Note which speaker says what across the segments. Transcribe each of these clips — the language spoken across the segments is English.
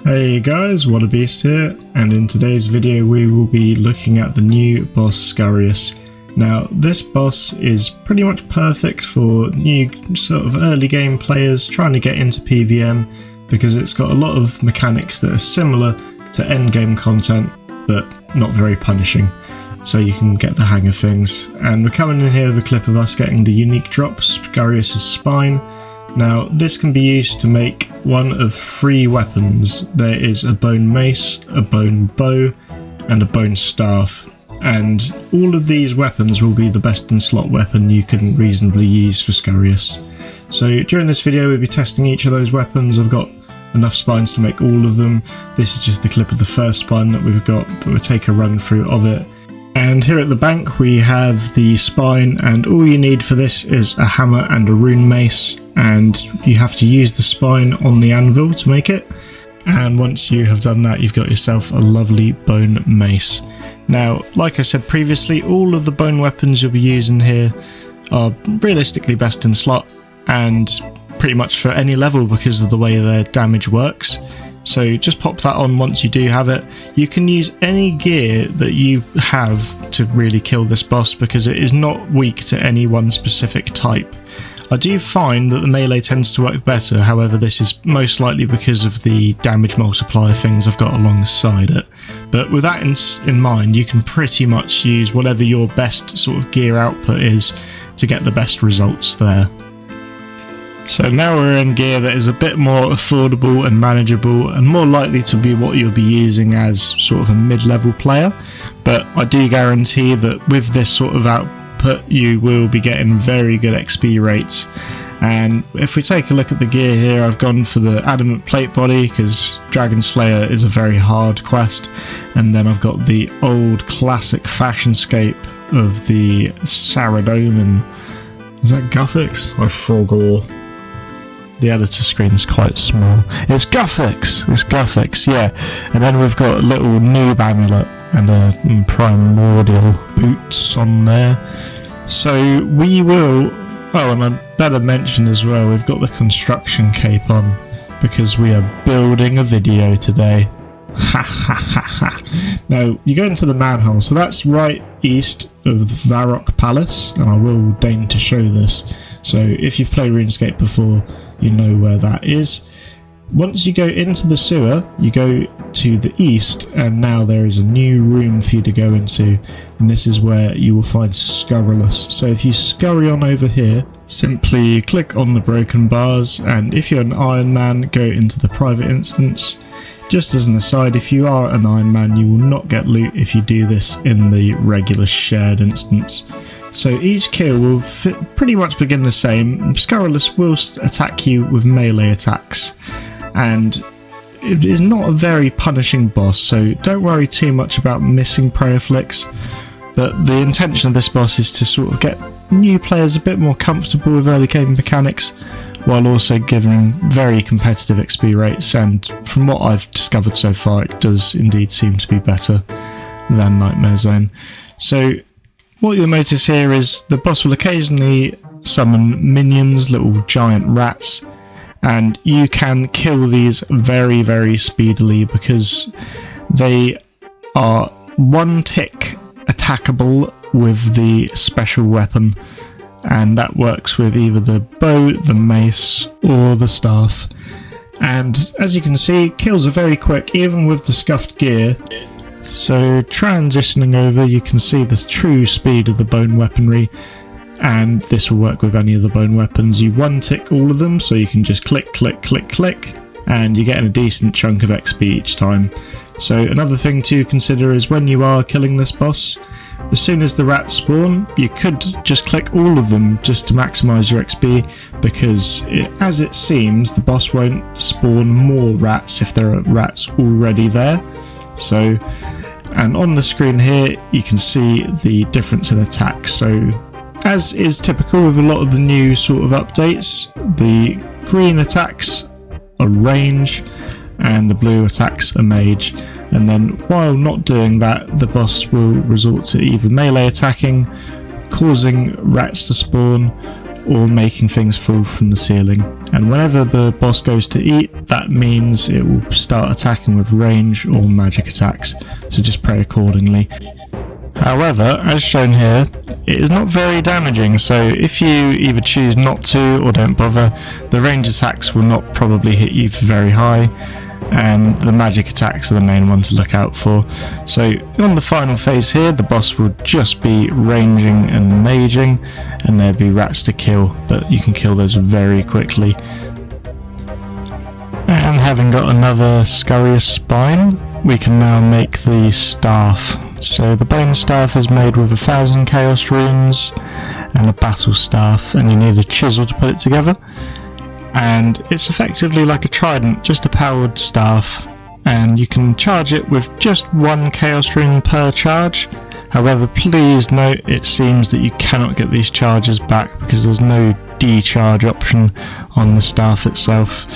Speaker 1: Hey guys, What a Beast here, and in today's video we will be looking at the new boss Scurrius. Now this boss is pretty much perfect for new sort of early game players trying to get into PvM because it's got a lot of mechanics that are similar to end game content but not very punishing, so you can get the hang of things. And we're coming in here with a clip of us getting the unique drop, Scurrius' spine. Now this can be used to make one of 3 weapons. There is a bone mace, a bone bow and a bone staff, and all of these weapons will be the best in slot weapon you can reasonably use for Scurrius. So during this video we'll be testing each of those weapons. I've got enough spines to make all of them. This is just the clip of the first spine that we've got, but we'll take a run through of it. And here at the bank we have the spine, and all you need for this is a hammer and a rune mace, and you have to use the spine on the anvil to make it. And once you have done that, you've got yourself a lovely bone mace. Now, like I said previously, all of the bone weapons you'll be using here are realistically best in slot and pretty much for any level because of the way their damage works. So just pop that on once you do have it. You can use any gear that you have to really kill this boss because it is not weak to any one specific type. I do find that the melee tends to work better, however this is most likely because of the damage multiplier things I've got alongside it. But with that in mind, you can pretty much use whatever your best sort of gear output is to get the best results there. So now we're in gear that is a bit more affordable and manageable and more likely to be what you'll be using as sort of a mid-level player, but I do guarantee that with this sort of output you will be getting very good XP rates. And if we take a look at the gear here, I've gone for the adamant plate body because Dragon Slayer is a very hard quest, and then I've got the old classic fashion scape of the Saradomin. Is that Guffix? I forgot. The editor screen is quite small. It's Guffix! It's Guffix, yeah. And then we've got a little noob amulet and a primordial boots on there. So we will... Oh, and I better mention as well, we've got the construction cape on because we are building a video today. Ha ha ha ha. Now, you go into the manhole, so that's right east of the Varrock Palace, and I will deign to show this. So if you've played RuneScape before, you know where that is. Once you go into the sewer, you go to the east, and now there is a new room for you to go into, and this is where you will find Scurrius. So if you scurry on over here, simply click on the broken bars, and if you're an Iron Man, go into the private instance. Just as an aside, if you are an Iron Man, you will not get loot if you do this in the regular shared instance. So each kill will pretty much begin the same. Scurrius will attack you with melee attacks, and it is not a very punishing boss, so don't worry too much about missing prayer flicks. But the intention of this boss is to sort of get new players a bit more comfortable with early game mechanics, while also giving very competitive XP rates, and from what I've discovered so far it does indeed seem to be better than Nightmare Zone. So what you'll notice here is the boss will occasionally summon minions, little giant rats, and you can kill these very, very speedily because they are one tick attackable with the special weapon, and that works with either the bow, the mace or the staff. And as you can see, kills are very quick even with the scuffed gear. So transitioning over, you can see the true speed of the bone weaponry, and this will work with any of the bone weapons. You one tick all of them, so you can just click, click, click, click, and you're getting a decent chunk of XP each time. So another thing to consider is when you are killing this boss, as soon as the rats spawn, you could just click all of them just to maximise your XP, because as it seems, the boss won't spawn more rats if there are rats already there. So, and on the screen here you can see the difference in attacks. So as is typical with a lot of the new sort of updates, the green attacks are range and the blue attacks are mage, and then while not doing that the boss will resort to either melee attacking, causing rats to spawn, or making things fall from the ceiling. And whenever the boss goes to eat, that means it will start attacking with range or magic attacks, so just pray accordingly. However, as shown here, it is not very damaging, so if you either choose not to or don't bother, the range attacks will not probably hit you very high, and the magic attacks are the main one to look out for. So on the final phase here, the boss will just be ranging and maging, and there'll be rats to kill, but you can kill those very quickly. And having got another Scurrius spine, we can now make the staff. So the bone staff is made with 1,000 chaos runes and a battle staff, and you need a chisel to put it together. And it's effectively like a trident, just a powered staff, and you can charge it with just 1 chaos rune per charge. However, please note it seems that you cannot get these charges back because there's no decharge option on the staff itself.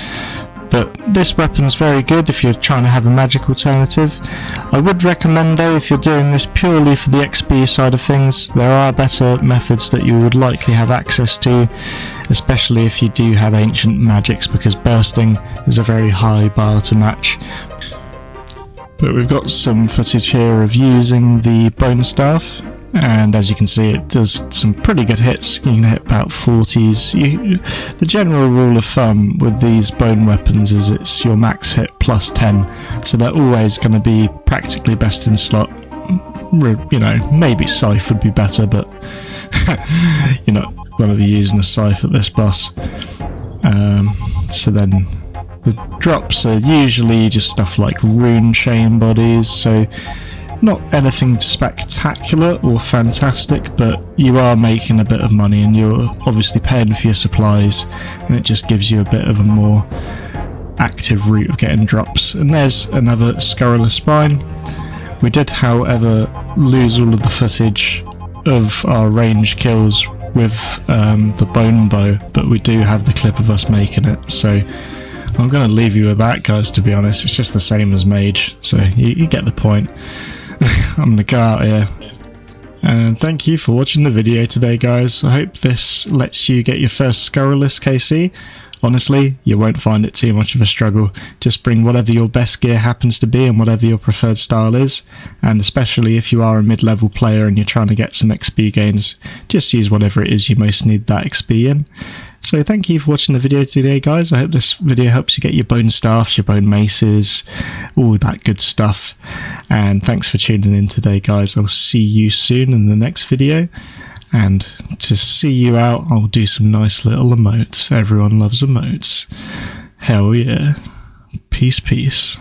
Speaker 1: But this weapon's very good if you're trying to have a magic alternative. I would recommend though, if you're doing this purely for the XP side of things, there are better methods that you would likely have access to, especially if you do have ancient magics, because bursting is a very high bar to match. But we've got some footage here of using the bone staff, and as you can see it does some pretty good hits. You can hit about 40s. The general rule of thumb with these bone weapons is it's your max hit plus 10, so they're always going to be practically best in slot. You know, maybe scythe would be better, but you're not going to be using a scythe at this boss. So then the drops are usually just stuff like rune chain bodies, so not anything spectacular or fantastic, but you are making a bit of money and you're obviously paying for your supplies, and it just gives you a bit of a more active route of getting drops. And there's another Scurrius spine. We did, however, lose all of the footage of our range kills with the bone bow, but we do have the clip of us making it, so I'm going to leave you with that, guys. To be honest, it's just the same as mage, so you get the point. I'm going to go out here, and thank you for watching the video today, guys. I hope this lets you get your first Scurrius KC. Honestly, you won't find it too much of a struggle. Just bring whatever your best gear happens to be and whatever your preferred style is, and especially if you are a mid-level player and you're trying to get some XP gains, just use whatever it is you most need that XP in. So thank you for watching the video today, guys. I hope this video helps you get your bone staffs, your bone maces, all that good stuff. And thanks for tuning in today, guys. I'll see you soon in the next video. And to see you out, I'll do some nice little emotes. Everyone loves emotes. Hell yeah. Peace, peace.